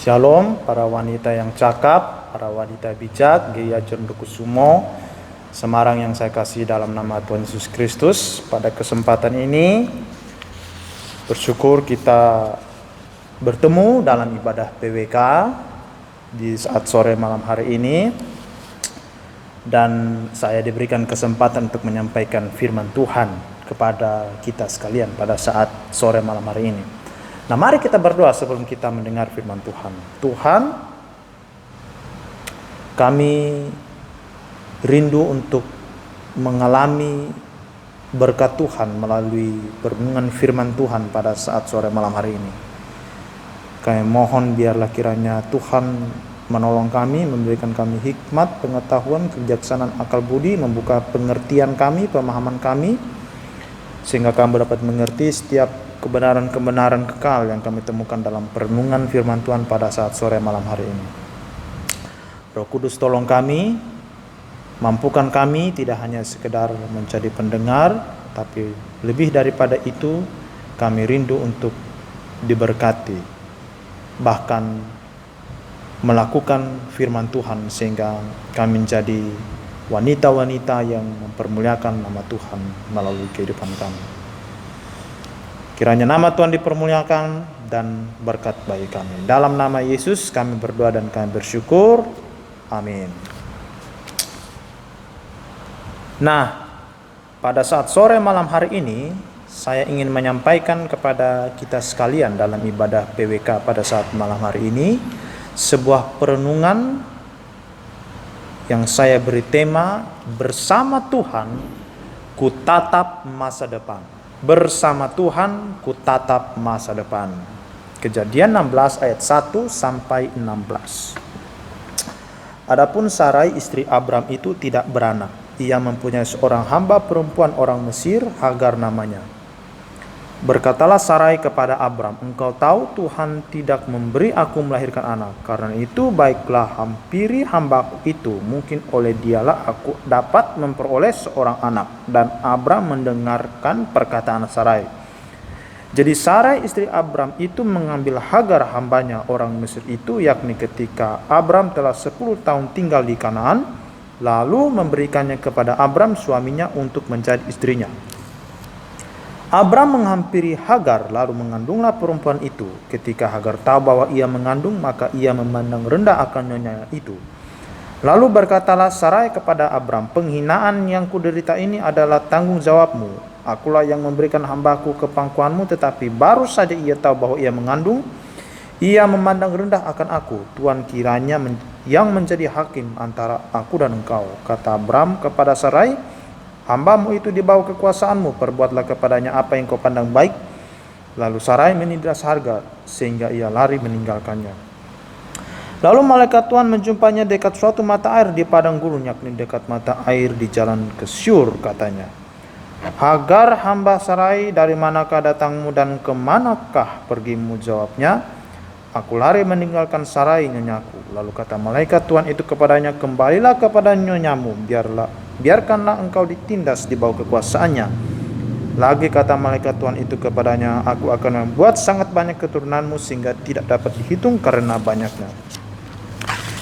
Shalom para wanita yang cakap, para wanita bijak, Geya Cendekusumo, Semarang yang saya kasih dalam nama Tuhan Yesus Kristus. Pada kesempatan ini bersyukur kita bertemu dalam ibadah PWK di saat sore malam hari ini, dan saya diberikan kesempatan untuk menyampaikan firman Tuhan kepada kita sekalian pada saat sore malam hari ini. Nah, mari kita berdoa sebelum kita mendengar firman Tuhan. Tuhan, kami rindu untuk mengalami berkat Tuhan melalui perenungan firman Tuhan pada saat sore malam hari ini. Kami mohon biarlah kiranya Tuhan menolong kami, memberikan kami hikmat, pengetahuan, kebijaksanaan, akal budi, membuka pengertian kami, pemahaman kami, sehingga kami dapat mengerti setiap kebenaran-kebenaran kekal yang kami temukan dalam perenungan firman Tuhan pada saat sore malam hari ini. Roh Kudus tolong kami, mampukan kami tidak hanya sekedar menjadi pendengar, tapi lebih daripada itu kami rindu untuk diberkati, bahkan melakukan firman Tuhan sehingga kami menjadi wanita-wanita yang mempermuliakan nama Tuhan melalui kehidupan kami. Kiranya nama Tuhan dipermuliakan dan berkat bagi kami. Dalam nama Yesus kami berdoa dan kami bersyukur. Amin. Nah, pada saat sore malam hari ini, saya ingin menyampaikan kepada kita sekalian dalam ibadah PWK pada saat malam hari ini, sebuah perenungan yang saya beri tema, bersama Tuhan ku tatap masa depan. Bersama Tuhan ku tatap masa depan. Kejadian 16 ayat 1 sampai 16. Adapun Sarai istri Abram itu tidak beranak. Ia mempunyai seorang hamba perempuan orang Mesir, Hagar namanya. Berkatalah Sarai kepada Abram, engkau tahu Tuhan tidak memberi aku melahirkan anak. Karena itu baiklah hampiri hambaku itu, mungkin oleh dialah aku dapat memperoleh seorang anak. Dan Abram mendengarkan perkataan Sarai. Jadi Sarai istri Abram itu mengambil Hagar hambanya orang Mesir itu, yakni ketika Abram telah 10 tahun tinggal di Kanaan, lalu memberikannya kepada Abram suaminya untuk menjadi istrinya. Abram menghampiri Hagar, lalu mengandunglah perempuan itu. Ketika Hagar tahu bahwa ia mengandung, maka ia memandang rendah akan nyonyanya itu. Lalu berkatalah Sarai kepada Abram, penghinaan yang kuderita ini adalah tanggung jawabmu. Akulah yang memberikan hambaku ke pangkuanmu, tetapi baru saja ia tahu bahwa ia mengandung, ia memandang rendah akan aku. Tuhan kiranya yang menjadi hakim antara aku dan engkau. Kata Abram kepada Sarai, hambamu itu di bawah kekuasaanmu, perbuatlah kepadanya apa yang kau pandang baik. Lalu Sarai menindas Hagar, sehingga ia lari meninggalkannya. Lalu malaikat Tuhan menjumpainya dekat suatu mata air di padang gurun, yakni dekat mata air di jalan ke Syur, katanya, Hagar hamba Sarai, dari manakah datangmu dan kemanakah pergimu? Jawabnya, aku lari meninggalkan Sarai nyonyaku. Lalu kata malaikat Tuhan itu kepadanya, kembalilah kepada nyonyamu, biarkanlah engkau ditindas di bawah kekuasaannya. Lagi kata malaikat Tuhan itu kepadanya, aku akan membuat sangat banyak keturunanmu sehingga tidak dapat dihitung karena banyaknya.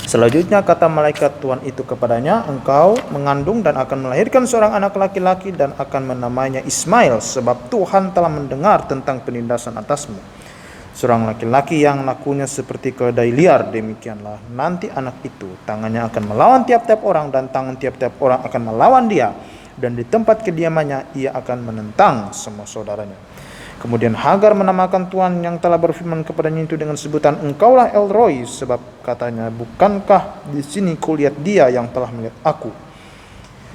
Selanjutnya kata malaikat Tuhan itu kepadanya, engkau mengandung dan akan melahirkan seorang anak laki-laki dan akan menamainya Ismail, sebab Tuhan telah mendengar tentang penindasan atasmu. Seorang laki-laki yang lakunya seperti keledai liar, demikianlah nanti anak itu. Tangannya akan melawan tiap-tiap orang dan tangan tiap-tiap orang akan melawan dia. Dan di tempat kediamannya ia akan menentang semua saudaranya. Kemudian Hagar menamakan Tuhan yang telah berfirman kepadanya itu dengan sebutan, engkaulah El Roi, sebab katanya, bukankah di sini kulihat dia yang telah melihat aku.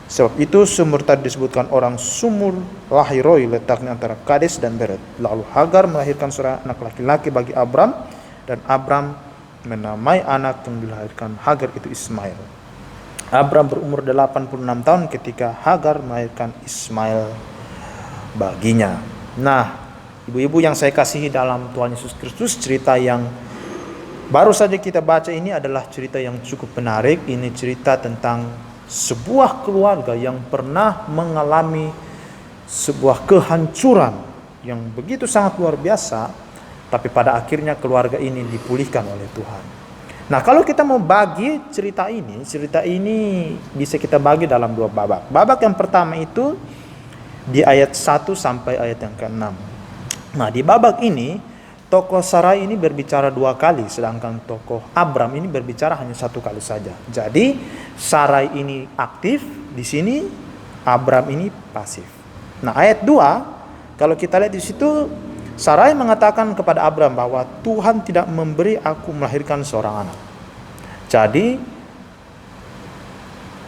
Sebab itu sumur tadi disebutkan orang sumur Lahiroi, letaknya antara Kades dan Beret. Lalu Hagar melahirkan seorang anak laki-laki bagi Abram, dan Abram menamai anak yang dilahirkan Hagar itu Ismail. Abram berumur 86 tahun ketika Hagar melahirkan Ismail baginya. Nah, ibu-ibu yang saya kasihi dalam Tuhan Yesus Kristus, cerita yang baru saja kita baca ini adalah cerita yang cukup menarik. Ini cerita tentang sebuah keluarga yang pernah mengalami sebuah kehancuran yang begitu sangat luar biasa, Tapi pada akhirnya keluarga ini dipulihkan oleh Tuhan. Nah, kalau kita mau bagi cerita ini bisa kita bagi dalam dua babak. Babak yang pertama itu di ayat 1 sampai ayat yang ke-6. Nah, di babak ini tokoh Sarai ini berbicara dua kali, sedangkan tokoh Abram ini berbicara hanya satu kali saja. Jadi Sarai ini aktif di sini, Abram ini pasif. Nah, ayat 2 kalau kita lihat di situ, Sarai mengatakan kepada Abram bahwa Tuhan tidak memberi aku melahirkan seorang anak. Jadi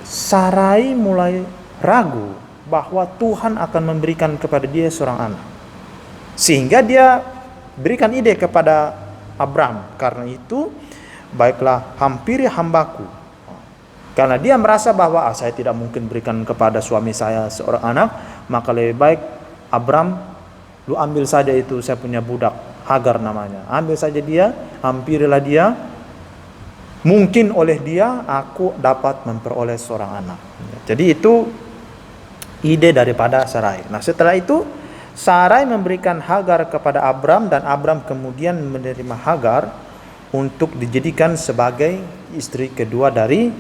Sarai mulai ragu bahwa Tuhan akan memberikan kepada dia seorang anak. Sehingga dia berikan ide kepada Abram, karena itu baiklah hampiri hambaku. Karena dia merasa bahwa saya tidak mungkin berikan kepada suami saya seorang anak, maka lebih baik Abram, lu ambil saja itu saya punya budak Hagar namanya. Ambil saja dia, hampirilah dia. Mungkin oleh dia aku dapat memperoleh seorang anak. Jadi itu ide daripada Sarai. Nah, setelah itu Sarai memberikan Hagar kepada Abram, dan Abram kemudian menerima Hagar untuk dijadikan sebagai istri kedua dari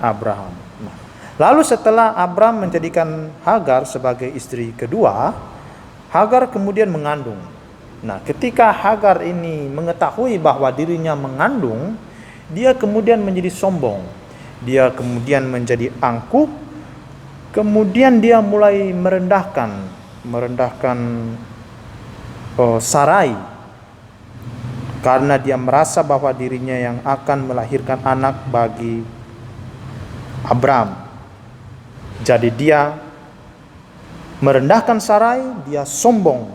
Abraham. Nah, lalu setelah Abram menjadikan Hagar sebagai istri kedua, Hagar kemudian mengandung. Nah, ketika Hagar ini mengetahui bahwa dirinya mengandung, dia kemudian menjadi sombong. Dia kemudian menjadi angkuh. Kemudian dia mulai merendahkan Sarai, karena dia merasa bahwa dirinya yang akan melahirkan anak bagi Abram. Jadi dia merendahkan Sarai, dia sombong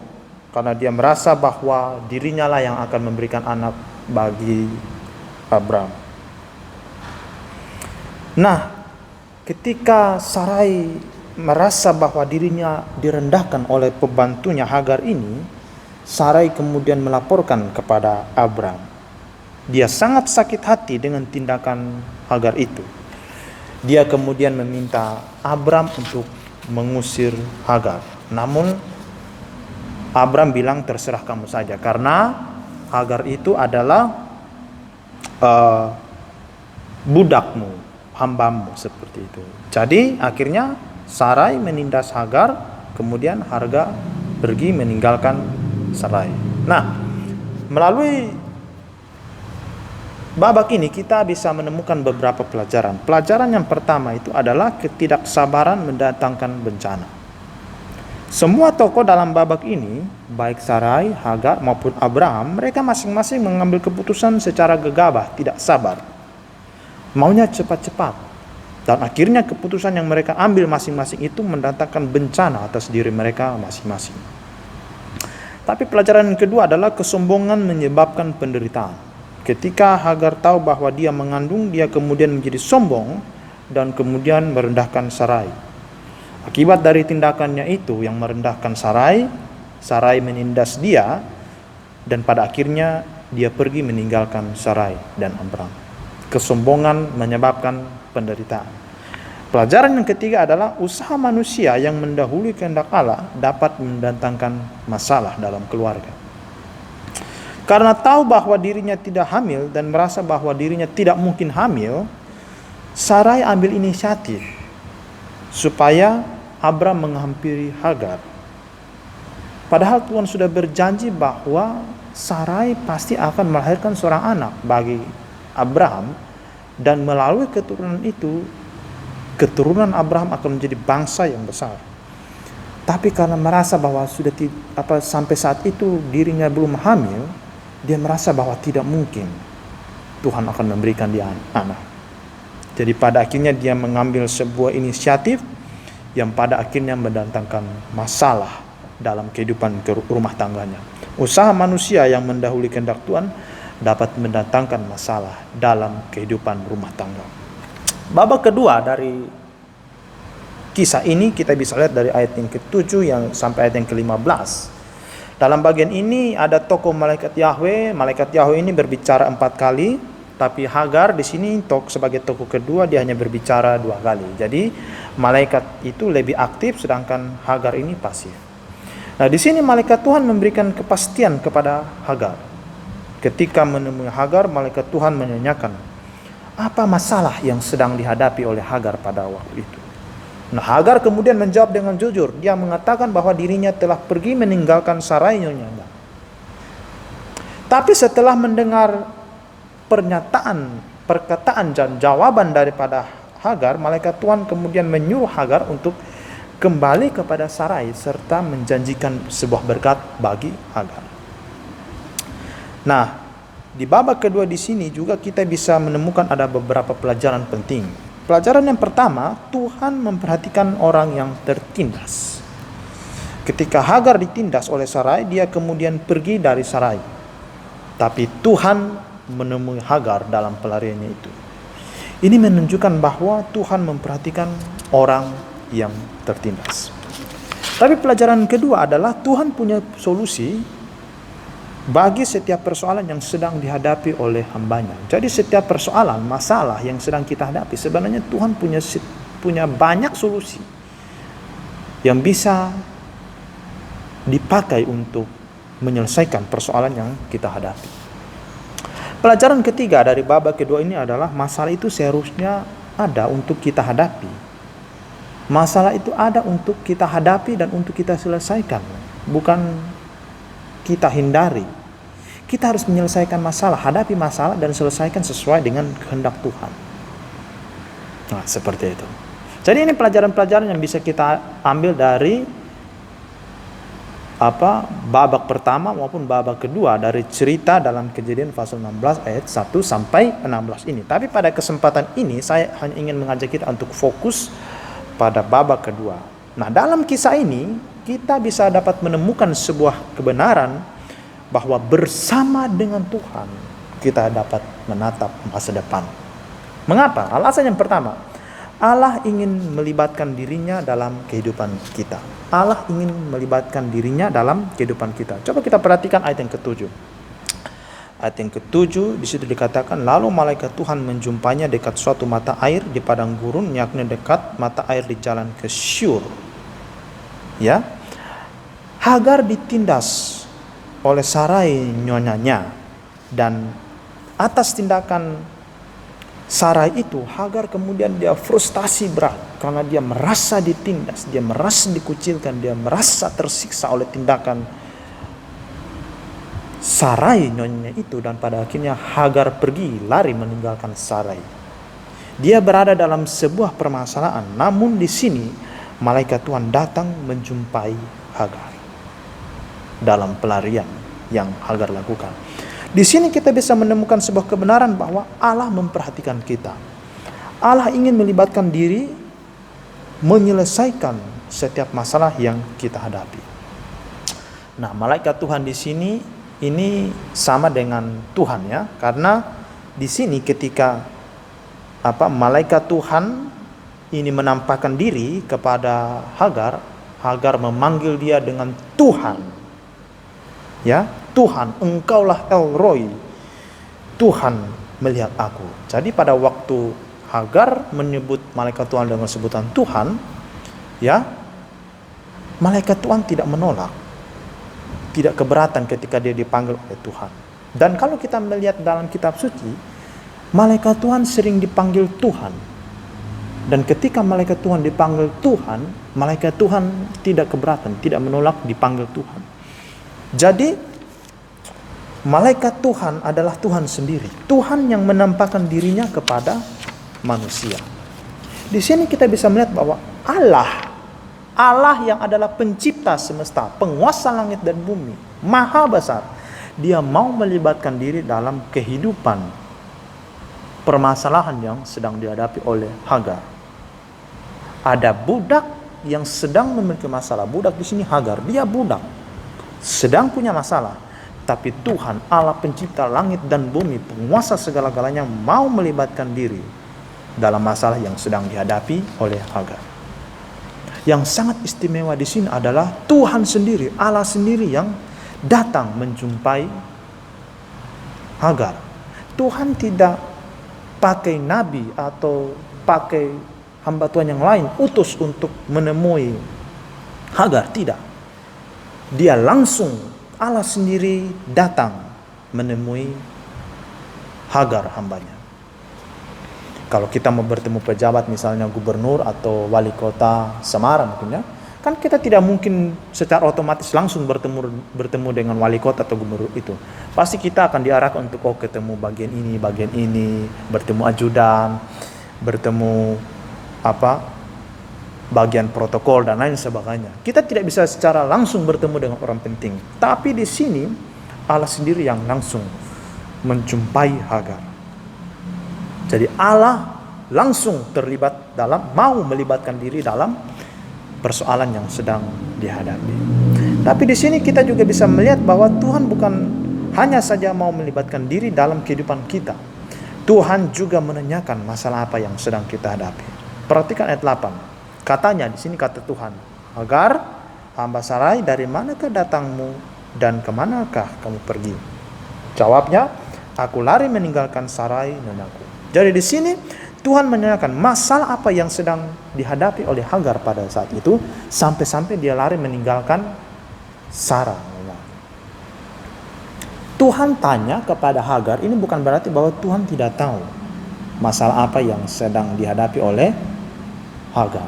karena dia merasa bahwa dirinya lah yang akan memberikan anak bagi Abram. Nah, ketika Sarai merasa bahwa dirinya direndahkan oleh pembantunya Hagar ini, Sarai kemudian melaporkan kepada Abram. Dia sangat sakit hati dengan tindakan Hagar itu. Dia kemudian meminta Abram untuk mengusir Hagar. Namun Abram bilang terserah kamu saja, karena Hagar itu adalah budakmu, hambamu, seperti itu. Jadi akhirnya Sarai menindas Hagar, kemudian Hagar pergi meninggalkan Sarai. Nah, melalui babak ini kita bisa menemukan beberapa pelajaran. Pelajaran yang pertama itu adalah ketidaksabaran mendatangkan bencana. Semua tokoh dalam babak ini, baik Sarai, Hagar maupun Abraham, mereka masing-masing mengambil keputusan secara gegabah, tidak sabar. Maunya cepat-cepat. Dan akhirnya keputusan yang mereka ambil masing-masing itu mendatangkan bencana atas diri mereka masing-masing. Tapi pelajaran yang kedua adalah kesombongan menyebabkan penderitaan. Ketika Hagar tahu bahwa dia mengandung, dia kemudian menjadi sombong dan kemudian merendahkan Sarai. Akibat dari tindakannya itu yang merendahkan Sarai, Sarai menindas dia, dan pada akhirnya dia pergi meninggalkan Sarai dan Abram. Kesombongan menyebabkan penderitaan. Pelajaran yang ketiga adalah usaha manusia yang mendahului kehendak Allah dapat mendatangkan masalah dalam keluarga. Karena tahu bahwa dirinya tidak hamil dan merasa bahwa dirinya tidak mungkin hamil, Sarai ambil inisiatif supaya Abram menghampiri Hagar. Padahal Tuhan sudah berjanji bahwa Sarai pasti akan melahirkan seorang anak bagi Abraham, dan melalui keturunan itu, keturunan Abraham akan menjadi bangsa yang besar. Tapi karena merasa bahwa sudah sampai saat itu dirinya belum hamil, dia merasa bahwa tidak mungkin Tuhan akan memberikan dia anak. Jadi pada akhirnya dia mengambil sebuah inisiatif yang pada akhirnya mendatangkan masalah dalam kehidupan rumah tangganya. Usaha manusia yang mendahului kehendak Tuhan dapat mendatangkan masalah dalam kehidupan rumah tangga. Babak kedua dari kisah ini kita bisa lihat dari ayat yang ke-7 yang sampai ayat yang ke-15. Dalam bagian ini ada tokoh malaikat Yahweh. Malaikat Yahweh ini berbicara 4 kali, tapi Hagar di sini sebagai tokoh kedua dia hanya berbicara 2 kali. Jadi malaikat itu lebih aktif sedangkan Hagar ini pasif. Nah, di sini malaikat Tuhan memberikan kepastian kepada Hagar. Ketika menemui Hagar, malaikat Tuhan menanyakan apa masalah yang sedang dihadapi oleh Hagar pada waktu itu. Nah, Hagar kemudian menjawab dengan jujur. Dia mengatakan bahwa dirinya telah pergi meninggalkan Sarai nyonyanya. Tapi setelah mendengar perkataan dan jawaban daripada Hagar, malaikat Tuhan kemudian menyuruh Hagar untuk kembali kepada Sarai serta menjanjikan sebuah berkat bagi Hagar. Nah, di babak kedua di sini juga kita bisa menemukan ada beberapa pelajaran penting. Pelajaran yang pertama, Tuhan memperhatikan orang yang tertindas. Ketika Hagar ditindas oleh Sarai, dia kemudian pergi dari Sarai. Tapi Tuhan menemui Hagar dalam pelariannya itu. Ini menunjukkan bahwa Tuhan memperhatikan orang yang tertindas. Tapi pelajaran kedua adalah Tuhan punya solusi bagi setiap persoalan yang sedang dihadapi oleh hambanya. Jadi setiap persoalan, masalah yang sedang kita hadapi, sebenarnya Tuhan punya banyak solusi yang bisa dipakai untuk menyelesaikan persoalan yang kita hadapi. Pelajaran ketiga dari babak kedua ini adalah masalah itu seharusnya ada untuk kita hadapi. Masalah itu ada untuk kita hadapi dan untuk kita selesaikan, bukan kita hindari. Kita harus menyelesaikan masalah, hadapi masalah dan selesaikan sesuai dengan kehendak Tuhan. Nah, seperti itu. Jadi ini pelajaran-pelajaran yang bisa kita ambil dari babak pertama maupun babak kedua dari cerita dalam Kejadian pasal 16 ayat 1 sampai 16 ini. Tapi pada kesempatan ini saya hanya ingin mengajak kita untuk fokus pada babak kedua. Nah, dalam kisah ini kita bisa dapat menemukan sebuah kebenaran bahwa bersama dengan Tuhan kita dapat menatap masa depan. Mengapa? Alasan yang pertama, Allah ingin melibatkan dirinya dalam kehidupan kita. Allah ingin melibatkan dirinya dalam kehidupan kita. Coba kita perhatikan ayat yang ke-7. Ayat yang ke-7 di situ dikatakan, lalu malaikat Tuhan menjumpainya dekat suatu mata air di padang gurun, yakni dekat mata air di jalan ke Syur. Ya. Hagar ditindas oleh Sarai nyonyanya, dan atas tindakan Sarai itu Hagar kemudian dia frustasi berat karena dia merasa ditindas, dia merasa dikucilkan, dia merasa tersiksa oleh tindakan Sarai nyonyanya itu, dan pada akhirnya Hagar pergi lari meninggalkan Sarai. Dia berada dalam sebuah permasalahan, namun di sini malaikat Tuhan datang menjumpai Hagar dalam pelarian yang Hagar lakukan. Di sini kita bisa menemukan sebuah kebenaran bahwa Allah memperhatikan kita. Allah ingin melibatkan diri menyelesaikan setiap masalah yang kita hadapi. Nah, malaikat Tuhan di sini ini sama dengan Tuhan ya, karena di sini ketika malaikat Tuhan ini menampakkan diri kepada Hagar, Hagar memanggil dia dengan Tuhan. Ya, Tuhan, engkaulah El Roy. Tuhan melihat aku. Jadi pada waktu Hagar menyebut malaikat Tuhan dengan sebutan Tuhan, ya, malaikat Tuhan tidak menolak, tidak keberatan ketika dia dipanggil oleh Tuhan. Dan kalau kita melihat dalam kitab suci, malaikat Tuhan sering dipanggil Tuhan. Dan ketika malaikat Tuhan dipanggil Tuhan, malaikat Tuhan tidak keberatan, tidak menolak dipanggil Tuhan. Jadi malaikat Tuhan adalah Tuhan sendiri. Tuhan yang menampakkan dirinya kepada manusia. Di sini kita bisa melihat bahwa Allah yang adalah pencipta semesta, penguasa langit dan bumi, maha besar, dia mau melibatkan diri dalam kehidupan permasalahan yang sedang dihadapi oleh Hagar. Ada budak yang sedang memiliki masalah. Budak di sini Hagar, dia budak, sedang punya masalah. Tapi Tuhan, Allah pencipta langit dan bumi, penguasa segala-galanya, mau melibatkan diri dalam masalah yang sedang dihadapi oleh Hagar. Yang sangat istimewa di sini adalah Tuhan sendiri, Allah sendiri yang datang menjumpai Hagar. Tuhan tidak pakai nabi atau pakai hamba Tuhan yang lain, utus untuk menemui Hagar, tidak. Dia langsung, Allah sendiri datang menemui Hagar hambanya. Kalau kita mau bertemu pejabat misalnya gubernur atau wali kota Semarang mungkin ya, kan kita tidak mungkin secara otomatis langsung bertemu dengan wali kota atau gubernur itu. Pasti kita akan diarahkan untuk ketemu bagian ini, bertemu ajudan, bertemu bagian protokol dan lain sebagainya. Kita tidak bisa secara langsung bertemu dengan orang penting. Tapi di sini Allah sendiri yang langsung menjumpai Hagar. Jadi Allah langsung terlibat mau melibatkan diri dalam persoalan yang sedang dihadapi. Tapi di sini kita juga bisa melihat bahwa Tuhan bukan hanya saja mau melibatkan diri dalam kehidupan kita. Tuhan juga menanyakan masalah apa yang sedang kita hadapi. Perhatikan ayat 8. Katanya di sini kata Tuhan, Hagar, hamba Sarai, dari manakah datangmu dan kemanakah kamu pergi? Jawabnya, aku lari meninggalkan Sarai nyonaku. Jadi di sini Tuhan menanyakan masalah apa yang sedang dihadapi oleh Hagar pada saat itu, sampai-sampai dia lari meninggalkan Sarah. Tuhan tanya kepada Hagar, ini bukan berarti bahwa Tuhan tidak tahu masalah apa yang sedang dihadapi oleh Hagar.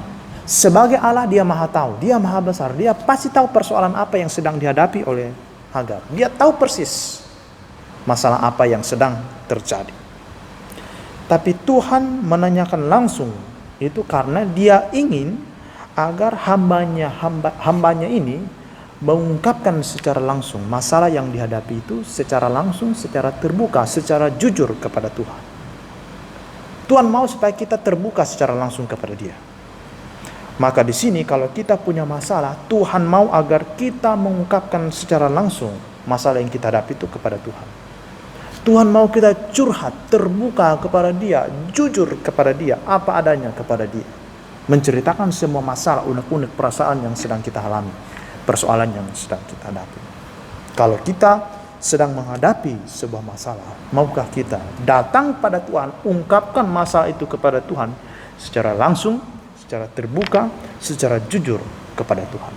Sebagai Allah, dia maha tahu, dia maha besar, dia pasti tahu persoalan apa yang sedang dihadapi oleh Hagar. Dia tahu persis masalah apa yang sedang terjadi. Tapi Tuhan menanyakan langsung itu karena dia ingin agar hambanya ini mengungkapkan secara langsung masalah yang dihadapi itu secara langsung, secara terbuka, secara jujur kepada Tuhan. Tuhan mau supaya kita terbuka secara langsung kepada Dia. Maka di sini kalau kita punya masalah, Tuhan mau agar kita mengungkapkan secara langsung masalah yang kita hadapi itu kepada Tuhan. Tuhan mau kita curhat, terbuka kepada Dia, jujur kepada Dia, apa adanya kepada Dia. Menceritakan semua masalah, unek-unek perasaan yang sedang kita alami, persoalan yang sedang kita hadapi. Kalau kita sedang menghadapi sebuah masalah, maukah kita datang pada Tuhan, ungkapkan masalah itu kepada Tuhan secara langsung, secara terbuka, secara jujur kepada Tuhan.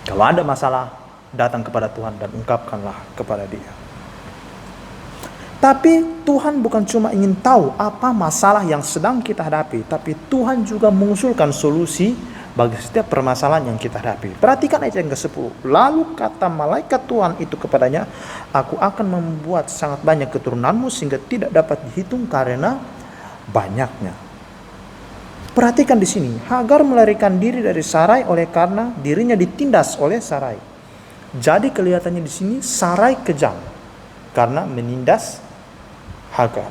Kalau ada masalah, datang kepada Tuhan dan ungkapkanlah kepada Dia. Tapi Tuhan bukan cuma ingin tahu apa masalah yang sedang kita hadapi, tapi Tuhan juga mengusulkan solusi bagi setiap permasalahan yang kita hadapi. Perhatikan ayat yang ke-10. Lalu kata malaikat Tuhan itu kepadanya, aku akan membuat sangat banyak keturunanmu sehingga tidak dapat dihitung karena banyaknya. Perhatikan di sini, Hagar melarikan diri dari Sarai oleh karena dirinya ditindas oleh Sarai. Jadi kelihatannya di sini Sarai kejam karena menindas Hagar.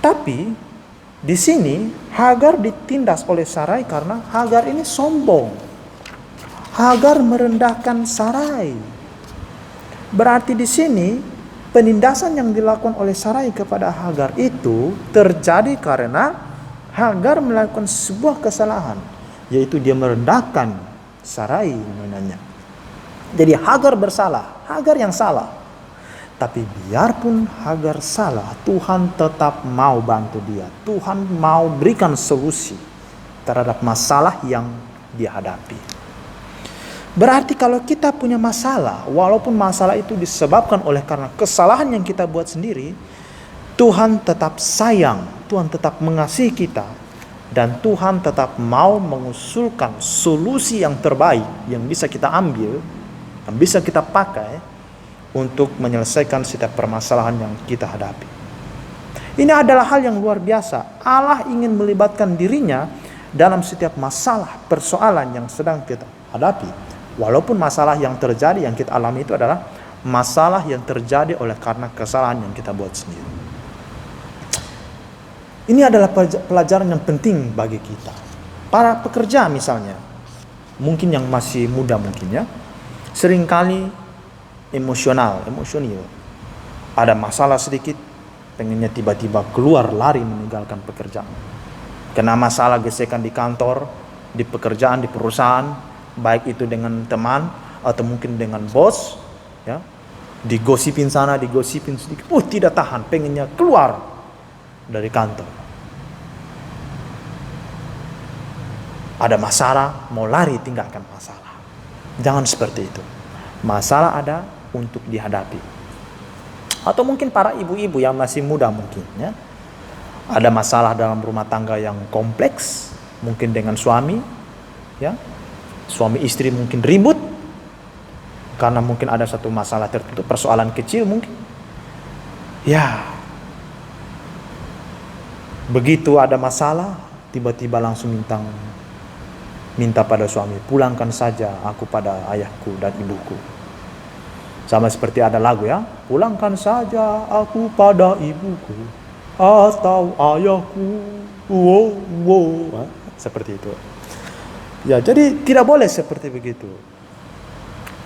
Tapi di sini Hagar ditindas oleh Sarai karena Hagar ini sombong. Hagar merendahkan Sarai. Berarti di sini penindasan yang dilakukan oleh Sarai kepada Hagar itu terjadi karena Hagar melakukan sebuah kesalahan, yaitu dia merendahkan Sarai namanya. Jadi Hagar bersalah, Hagar yang salah. Tapi biarpun Hagar salah, Tuhan tetap mau bantu dia. Tuhan mau berikan solusi terhadap masalah yang dia hadapi. Berarti kalau kita punya masalah, walaupun masalah itu disebabkan oleh karena kesalahan yang kita buat sendiri, Tuhan tetap sayang, Tuhan tetap mengasihi kita, dan Tuhan tetap mau mengusulkan solusi yang terbaik yang bisa kita ambil, yang bisa kita pakai untuk menyelesaikan setiap permasalahan yang kita hadapi. Ini adalah hal yang luar biasa. Allah ingin melibatkan dirinya dalam setiap masalah, persoalan yang sedang kita hadapi. Walaupun masalah yang terjadi, yang kita alami itu adalah masalah yang terjadi oleh karena kesalahan yang kita buat sendiri. Ini adalah pelajaran yang penting bagi kita. Para pekerja misalnya, mungkin yang masih muda mungkin ya, seringkali emosional. Ada masalah sedikit, pengennya tiba-tiba keluar lari meninggalkan pekerjaan. Kena masalah gesekan di kantor, di pekerjaan, di perusahaan, baik itu dengan teman atau mungkin dengan bos, ya, digosipin sana, digosipin sedikit, tidak tahan, pengennya keluar dari kantor. Ada masalah, mau lari tinggalkan masalah. Jangan seperti itu. Masalah ada untuk dihadapi. Atau mungkin para ibu-ibu yang masih muda mungkin, ya. Ada masalah dalam rumah tangga yang kompleks, mungkin dengan suami, ya. Suami istri mungkin ribut karena mungkin ada satu masalah tertentu, persoalan kecil mungkin. Ya. Begitu ada masalah, tiba-tiba langsung minta pada suami, pulangkan saja aku pada ayahku dan ibuku. Sama seperti ada lagu, ya, pulangkan saja aku pada ibuku atau ayahku. Wow, wow. Seperti itu. Ya, jadi tidak boleh seperti begitu.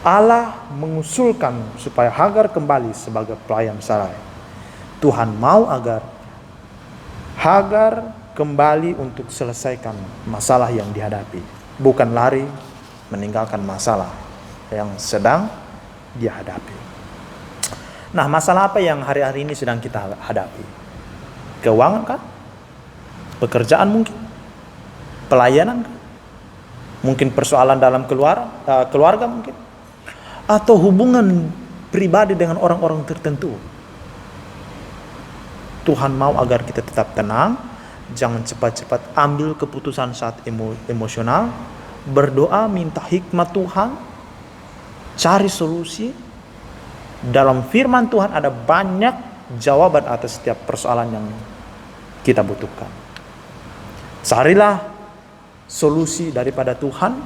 Allah mengusulkan supaya Hagar kembali sebagai pelayan Sarai. Tuhan mau agar Hagar kembali untuk selesaikan masalah yang dihadapi, bukan lari meninggalkan masalah yang sedang dia hadapi. Nah, masalah apa yang hari-hari ini sedang kita hadapi? Keuangan kah? Pekerjaan mungkin? Pelayanan kah? Mungkin persoalan dalam keluarga mungkin? Atau hubungan pribadi dengan orang-orang tertentu? Tuhan mau agar kita tetap tenang, jangan cepat-cepat ambil keputusan saat emosional, berdoa minta hikmat Tuhan, cari solusi. Dalam firman Tuhan ada banyak jawaban atas setiap persoalan yang kita butuhkan. Carilah solusi daripada Tuhan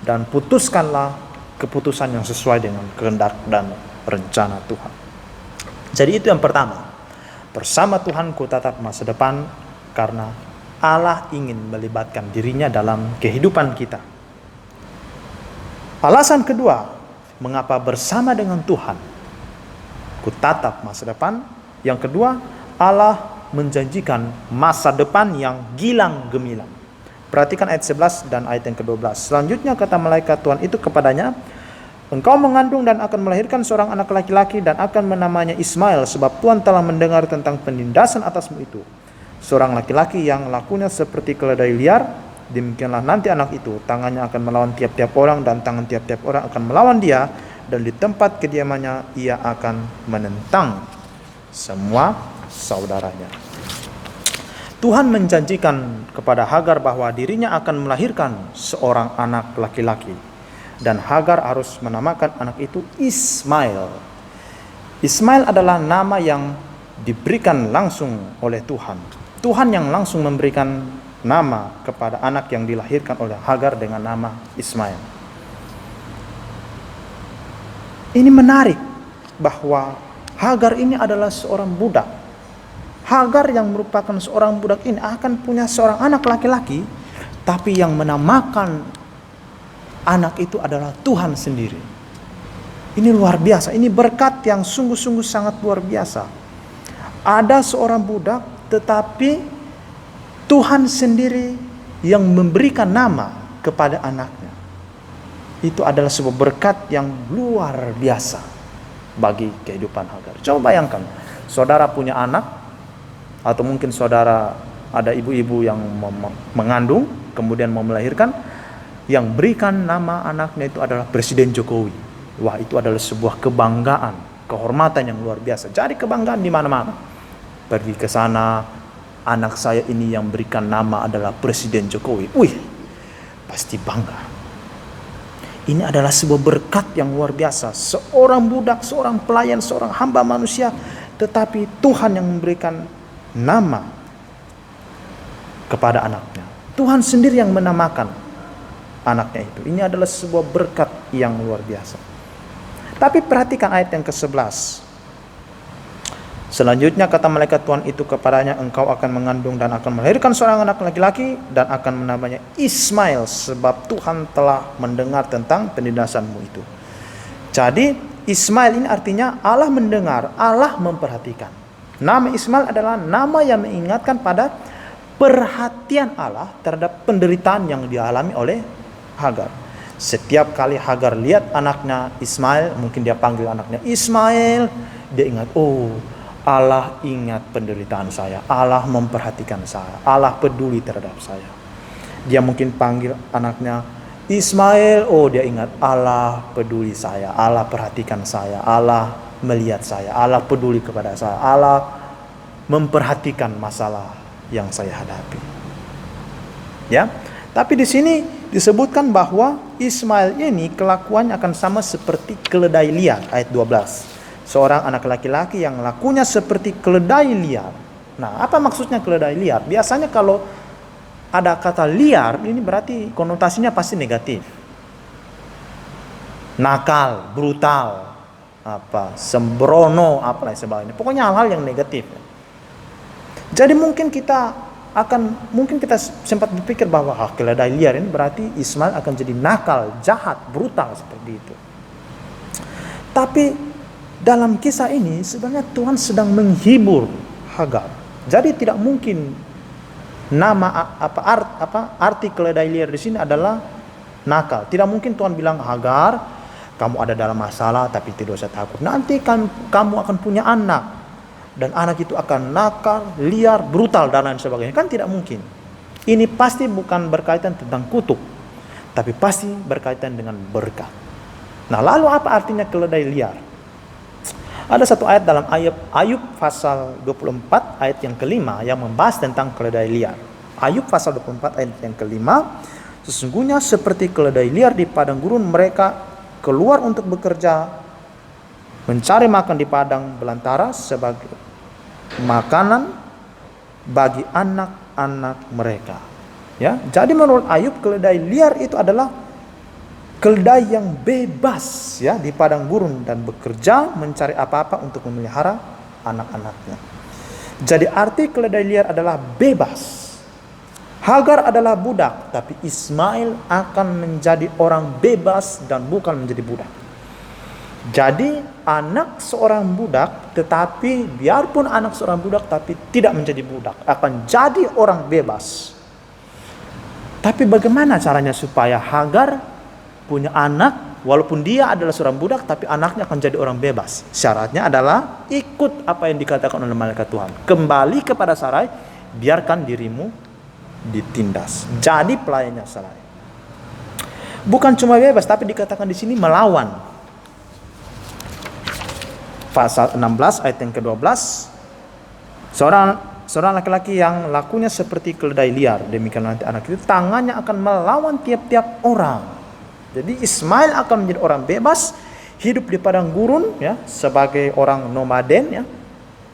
dan putuskanlah keputusan yang sesuai dengan kehendak dan rencana Tuhan. Jadi itu yang pertama. Bersama Tuhan ku tatap masa depan, karena Allah ingin melibatkan dirinya dalam kehidupan kita. Alasan kedua, mengapa bersama dengan Tuhan ku tatap masa depan? Yang kedua, Allah menjanjikan masa depan yang gilang gemilang. Perhatikan ayat 11 dan ayat yang ke-12. Selanjutnya kata malaikat Tuhan itu kepadanya, engkau mengandung dan akan melahirkan seorang anak laki-laki dan akan menamanya Ismail, sebab Tuhan telah mendengar tentang penindasan atasmu itu. Seorang laki-laki yang lakunya seperti keledai liar, demikianlah nanti anak itu, tangannya akan melawan tiap-tiap orang dan tangan tiap-tiap orang akan melawan dia, dan di tempat kediamannya ia akan menentang semua saudaranya. Tuhan menjanjikan kepada Hagar bahwa dirinya akan melahirkan seorang anak laki-laki. Dan Hagar harus menamakan anak itu Ismail. Ismail adalah nama yang diberikan langsung oleh Tuhan. Tuhan yang langsung memberikan nama kepada anak yang dilahirkan oleh Hagar dengan nama Ismail. Ini menarik bahwa Hagar ini adalah seorang budak. Hagar yang merupakan seorang budak ini akan punya seorang anak laki-laki, tapi yang menamakan anak itu adalah Tuhan sendiri. Ini luar biasa, ini berkat yang sungguh-sungguh sangat luar biasa. Ada seorang budak, tetapi Tuhan sendiri yang memberikan nama kepada anaknya. Itu adalah sebuah berkat yang luar biasa bagi kehidupan Hagar. Coba bayangkan, saudara punya anak, atau mungkin saudara ada ibu-ibu yang mengandung, kemudian mau melahirkan, yang berikan nama anaknya itu adalah Presiden Jokowi. Wah, itu adalah sebuah kebanggaan, kehormatan yang luar biasa. Jadi kebanggaan di mana-mana. Pergi ke sana, anak saya ini yang berikan nama adalah Presiden Jokowi. Wih, pasti bangga. Ini adalah sebuah berkat yang luar biasa. Seorang budak, seorang pelayan, seorang hamba manusia, tetapi Tuhan yang memberikan nama kepada anaknya. Tuhan sendiri yang menamakan anaknya itu. Ini adalah sebuah berkat yang luar biasa. Tapi perhatikan ayat yang ke-11. Selanjutnya kata malaikat Tuhan itu kepadanya, engkau akan mengandung dan akan melahirkan seorang anak laki-laki dan akan menamanya Ismail, sebab Tuhan telah mendengar tentang penindasanmu itu. Jadi Ismail ini artinya Allah mendengar, Allah memperhatikan. Nama Ismail adalah nama yang mengingatkan pada perhatian Allah terhadap penderitaan yang dialami oleh Hagar. Setiap kali Hagar lihat anaknya Ismail, mungkin dia panggil anaknya Ismail, dia ingat, oh, Allah ingat penderitaan saya, Allah memperhatikan saya, Allah peduli terhadap saya. Dia mungkin panggil anaknya Ismail, oh dia ingat Allah peduli saya, Allah perhatikan saya, Allah melihat saya, Allah peduli kepada saya, Allah memperhatikan masalah yang saya hadapi. Ya, tapi di sini disebutkan bahwa Ismail ini kelakuannya akan sama seperti keledai liar, ayat 12. Seorang anak laki-laki yang lakunya seperti keledai liar. Nah, apa maksudnya keledai liar? Biasanya kalau ada kata liar, ini berarti konotasinya pasti negatif. Nakal, brutal, sembrono, apa sebagainya. Pokoknya hal-hal yang negatif. Jadi mungkin kita sempat berpikir bahwa keledai liar ini berarti Ismail akan jadi nakal, jahat, brutal seperti itu. Tapi dalam kisah ini sebenarnya Tuhan sedang menghibur Hagar. Jadi tidak mungkin arti keledai liar di sini adalah nakal. Tidak mungkin Tuhan bilang, Hagar, kamu ada dalam masalah tapi tidak usah takut. Nanti kamu akan punya anak dan anak itu akan nakal, liar, brutal dan lain sebagainya. Kan tidak mungkin. Ini pasti bukan berkaitan tentang kutuk, tapi pasti berkaitan dengan berkat. Nah, lalu apa artinya keledai liar? Ada satu ayat dalam Ayub pasal 24 ayat yang kelima yang membahas tentang keledai liar. Ayub pasal 24 ayat yang kelima, sesungguhnya seperti keledai liar di padang gurun mereka keluar untuk bekerja, mencari makan di padang belantara sebagai makanan bagi anak-anak mereka. Ya, jadi menurut Ayub keledai liar itu adalah keledai yang bebas ya di padang gurun dan bekerja mencari apa-apa untuk memelihara anak-anaknya. Jadi arti keledai liar adalah bebas. Hagar adalah budak, tapi Ismail akan menjadi orang bebas dan bukan menjadi budak. Jadi anak seorang budak, tetapi biarpun anak seorang budak tapi tidak menjadi budak, akan jadi orang bebas. Tapi bagaimana caranya supaya Hagar punya anak, walaupun dia adalah seorang budak, tapi anaknya akan jadi orang bebas? Syaratnya adalah ikut apa yang dikatakan oleh malaikat Tuhan. Kembali kepada Sarai, biarkan dirimu ditindas. Jadi pelayannya Sarai. Bukan cuma bebas, tapi dikatakan di sini melawan. Pasal 16 ayat yang ke-12, seorang laki-laki yang lakunya seperti keledai liar, demikian nanti anak itu tangannya akan melawan tiap-tiap orang. Jadi Ismail akan menjadi orang bebas, hidup di padang gurun ya, sebagai orang nomaden ya,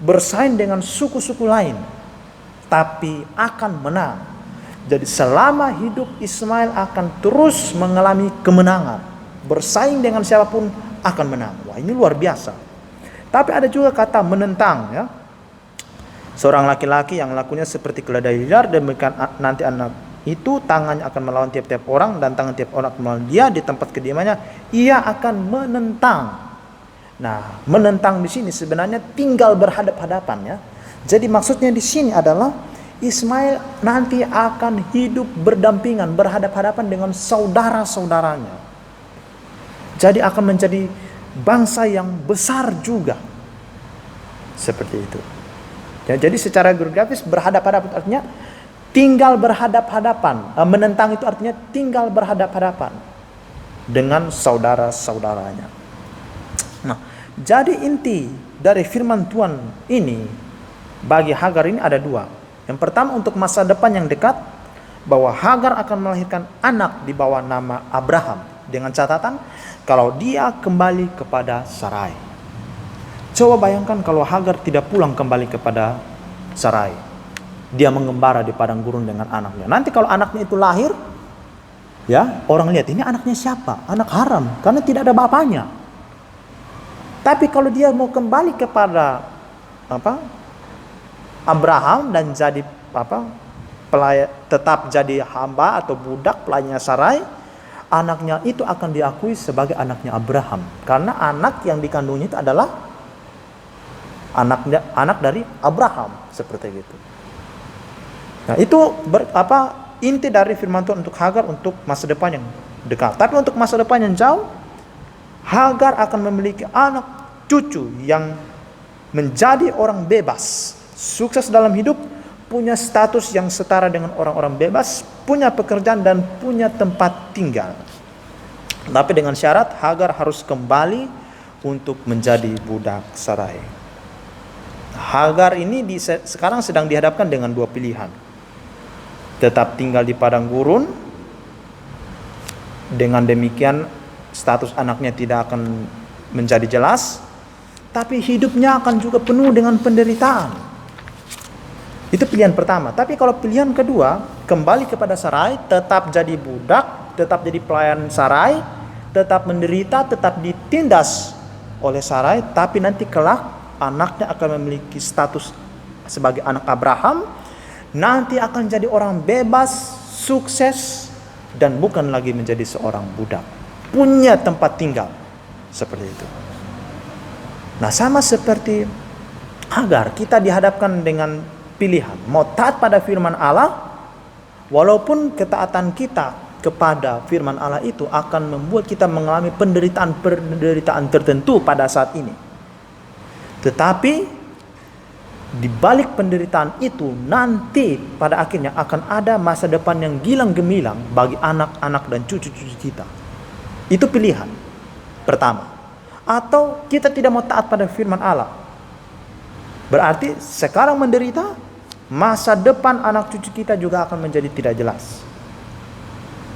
bersaing dengan suku-suku lain, tapi akan menang. Jadi selama hidup Ismail akan terus mengalami kemenangan, bersaing dengan siapapun akan menang. Wah, ini luar biasa. Tapi ada juga kata menentang ya. Seorang laki-laki yang lakunya seperti keledai liar, demikian nanti anak itu tangannya akan melawan tiap-tiap orang dan tangan tiap orang akan melawan dia di tempat kediamannya, ia akan menentang. Nah, menentang di sini sebenarnya tinggal berhadap-hadapan ya. Jadi maksudnya di sini adalah Ismail nanti akan hidup berdampingan, berhadap-hadapan dengan saudara-saudaranya. Jadi akan menjadi bangsa yang besar juga. Seperti itu. Ya, jadi secara geografis berhadap-hadapan artinya tinggal berhadap-hadapan. Menentang itu artinya tinggal berhadap-hadapan dengan saudara-saudaranya. Nah, jadi inti dari firman Tuhan ini bagi Hagar ini ada dua. Yang pertama untuk masa depan yang dekat, bahwa Hagar akan melahirkan anak di bawah nama Abraham, dengan catatan kalau dia kembali kepada Sarai. Coba bayangkan kalau Hagar tidak pulang kembali kepada Sarai. Dia mengembara di padang gurun dengan anaknya. Nanti kalau anaknya itu lahir, ya orang lihat ini anaknya siapa? Anak haram, karena tidak ada bapaknya. Tapi kalau dia mau kembali kepada Abraham dan jadi tetap jadi hamba atau budak pelayannya Sarai, anaknya itu akan diakui sebagai anaknya Abraham, karena anak yang dikandungnya itu adalah anak dari Abraham, seperti itu. Nah, itu inti dari firman Tuhan untuk Hagar untuk masa depan yang dekat. Tapi untuk masa depan yang jauh, Hagar akan memiliki anak cucu yang menjadi orang bebas, sukses dalam hidup, punya status yang setara dengan orang-orang bebas, punya pekerjaan dan punya tempat tinggal. Tapi dengan syarat Hagar harus kembali untuk menjadi budak Sarai. Hagar ini sekarang sedang dihadapkan dengan dua pilihan. Tetap tinggal di padang gurun, dengan demikian status anaknya tidak akan menjadi jelas, tapi hidupnya akan juga penuh dengan penderitaan. Itu pilihan pertama. Tapi kalau pilihan kedua, kembali kepada Sarai, tetap jadi budak, tetap jadi pelayan Sarai, tetap menderita, tetap ditindas oleh Sarai, tapi nanti kelak anaknya akan memiliki status sebagai anak Abraham, nanti akan jadi orang bebas, sukses, dan bukan lagi menjadi seorang budak, punya tempat tinggal, seperti itu. Nah, sama seperti Hagar, kita dihadapkan dengan pilihan, mau taat pada firman Allah, walaupun ketaatan kita kepada firman Allah itu akan membuat kita mengalami penderitaan tertentu pada saat ini. Tetapi di balik penderitaan itu nanti pada akhirnya akan ada masa depan yang gilang gemilang bagi anak-anak dan cucu-cucu kita. Itu pilihan pertama. Atau kita tidak mau taat pada firman Allah, berarti sekarang menderita, masa depan anak cucu kita juga akan menjadi tidak jelas.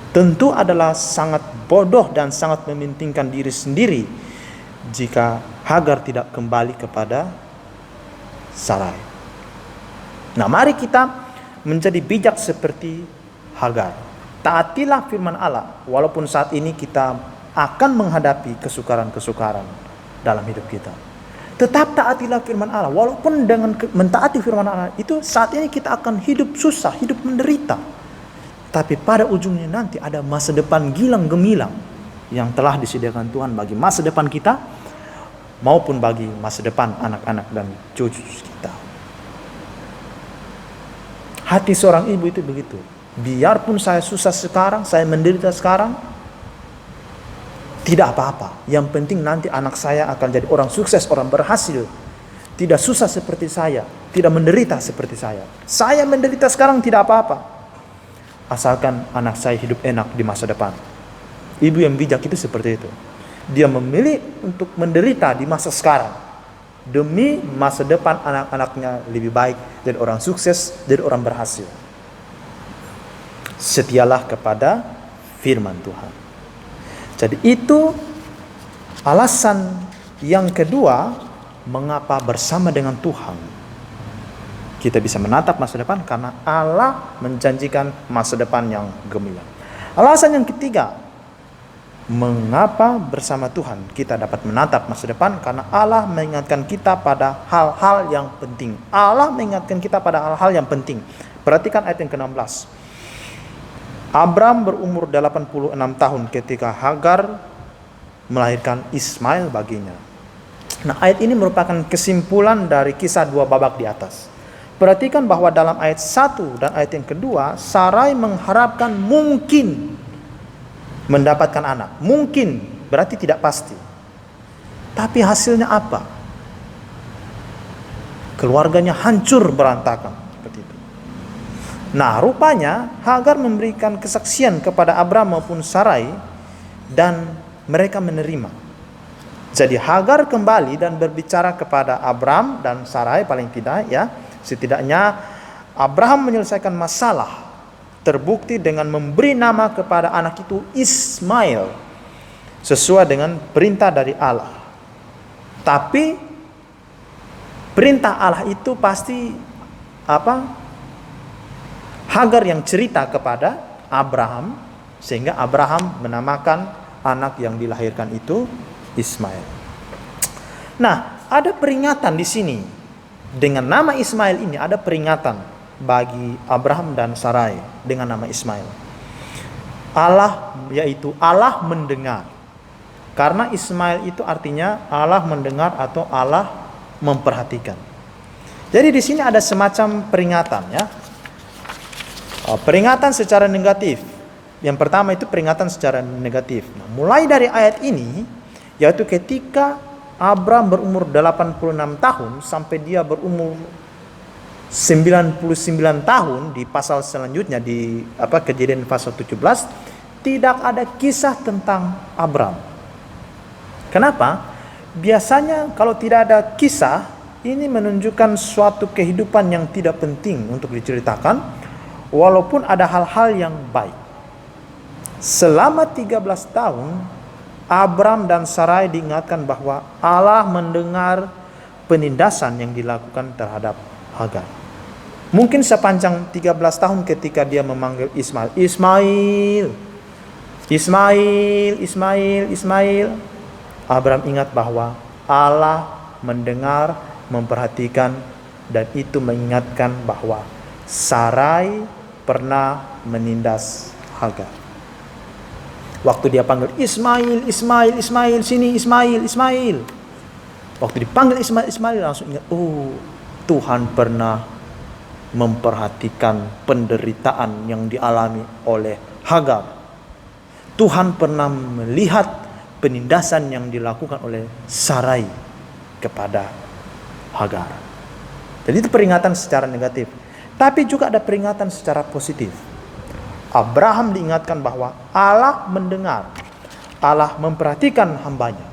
Tentu adalah sangat bodoh dan sangat mementingkan diri sendiri jika Hagar tidak kembali kepada Sarai. Nah, mari kita menjadi bijak seperti Hagar. Taatilah firman Allah walaupun saat ini kita akan menghadapi kesukaran-kesukaran dalam hidup kita. Tetap taatilah firman Allah walaupun dengan mentaati firman Allah itu saat ini kita akan hidup susah, hidup menderita. Tapi pada ujungnya nanti ada masa depan gilang gemilang yang telah disediakan Tuhan bagi masa depan kita maupun bagi masa depan anak-anak dan cucu kita. Hati seorang ibu itu begitu. Biarpun saya susah sekarang, saya menderita sekarang, tidak apa-apa. Yang penting nanti anak saya akan jadi orang sukses, orang berhasil. Tidak susah seperti saya, tidak menderita seperti saya. Saya menderita sekarang tidak apa-apa, asalkan anak saya hidup enak di masa depan. Ibu yang bijak itu seperti itu. Dia memilih untuk menderita di masa sekarang demi masa depan anak-anaknya lebih baik, jadi orang sukses, jadi orang berhasil. Setialah kepada firman Tuhan. Jadi itu alasan yang kedua mengapa bersama dengan Tuhan kita bisa menatap masa depan, karena Allah menjanjikan masa depan yang gemilang. Alasan yang ketiga mengapa bersama Tuhan kita dapat menatap masa depan, karena Allah mengingatkan kita pada hal-hal yang penting. Allah mengingatkan kita pada hal-hal yang penting. Perhatikan ayat yang ke-16. Abram berumur 86 tahun ketika Hagar melahirkan Ismail baginya. Nah, ayat ini merupakan kesimpulan dari kisah dua babak di atas. Perhatikan bahwa dalam ayat 1 dan ayat yang kedua, Sarai mengharapkan mungkin mendapatkan anak. Mungkin berarti tidak pasti. Tapi hasilnya apa? Keluarganya hancur berantakan. Nah, rupanya Hagar memberikan kesaksian kepada Abram maupun Sarai dan mereka menerima. Jadi Hagar kembali dan berbicara kepada Abram dan Sarai, paling tidak ya, setidaknya Abraham menyelesaikan masalah, terbukti dengan memberi nama kepada anak itu Ismail sesuai dengan perintah dari Allah. Tapi perintah Allah itu pasti Hagar yang cerita kepada Abraham, sehingga Abraham menamakan anak yang dilahirkan itu Ismail. Nah, ada peringatan di sini. Dengan nama Ismail ini ada peringatan bagi Abraham dan Sarai dengan nama Ismail. Allah, yaitu Allah mendengar. Karena Ismail itu artinya Allah mendengar atau Allah memperhatikan. Jadi di sini ada semacam peringatan ya. Peringatan secara negatif. Yang pertama itu peringatan secara negatif. Nah, mulai dari ayat ini, yaitu ketika Abram berumur 86 tahun sampai dia berumur 99 tahun di pasal selanjutnya di Kejadian pasal 17 tidak ada kisah tentang Abram. Kenapa? Biasanya kalau tidak ada kisah, ini menunjukkan suatu kehidupan yang tidak penting untuk diceritakan, walaupun ada hal-hal yang baik. Selama 13 tahun, Abram dan Sarai diingatkan bahwa Allah mendengar penindasan yang dilakukan terhadap Hagar. Mungkin sepanjang 13 tahun ketika dia memanggil Ismail, Ismail, Ismail, Ismail, Ismail, Abram ingat bahwa Allah mendengar, memperhatikan, dan itu mengingatkan bahwa Sarai pernah menindas Hagar. Waktu dia panggil Ismail, Ismail, Ismail, sini Ismail, Ismail. Waktu dipanggil Ismail, Ismail langsung ingat, oh, Tuhan pernah memperhatikan penderitaan yang dialami oleh Hagar. Tuhan pernah melihat penindasan yang dilakukan oleh Sarai kepada Hagar. Jadi itu peringatan secara negatif. Tapi juga ada peringatan secara positif. Abraham diingatkan bahwa Allah mendengar, Allah memperhatikan hambanya.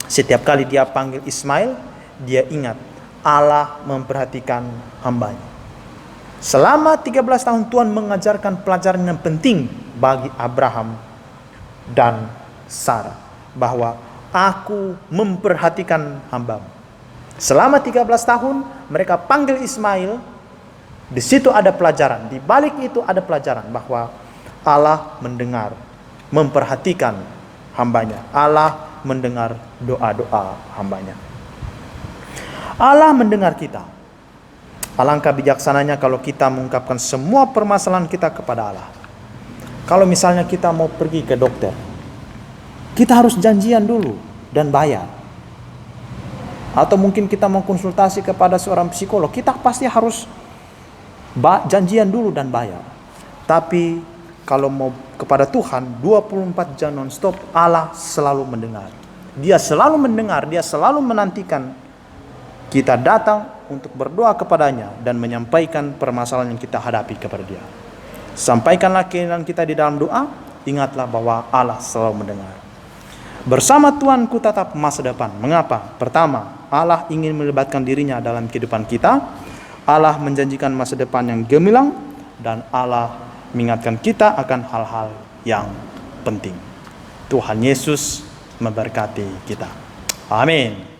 Setiap kali dia panggil Ismail, dia ingat Allah memperhatikan hambanya. Selama 13 tahun Tuhan mengajarkan pelajaran yang penting bagi Abraham dan Sarah, bahwa aku memperhatikan hambamu. Selama 13 tahun mereka panggil Ismail. Di situ ada pelajaran, di balik itu ada pelajaran bahwa Allah mendengar, memperhatikan hambanya. Allah mendengar doa-doa hambanya. Allah mendengar kita. Alangkah bijaksananya kalau kita mengungkapkan semua permasalahan kita kepada Allah. Kalau misalnya kita mau pergi ke dokter, kita harus janjian dulu dan bayar. Atau mungkin kita mau konsultasi kepada seorang psikolog, kita pasti harus janjian dulu dan bayar. Tapi kalau mau kepada Tuhan 24 jam non-stop, Allah selalu mendengar. Dia selalu mendengar, dia selalu menantikan kita datang untuk berdoa kepadanya dan menyampaikan permasalahan yang kita hadapi kepada dia. Sampaikanlah keinginan kita di dalam doa, ingatlah bahwa Allah selalu mendengar. Bersama Tuhan ku tatap masa depan. Mengapa? Pertama, Allah ingin melibatkan dirinya dalam kehidupan kita. Allah menjanjikan masa depan yang gemilang, dan Allah mengingatkan kita akan hal-hal yang penting. Tuhan Yesus memberkati kita. Amin.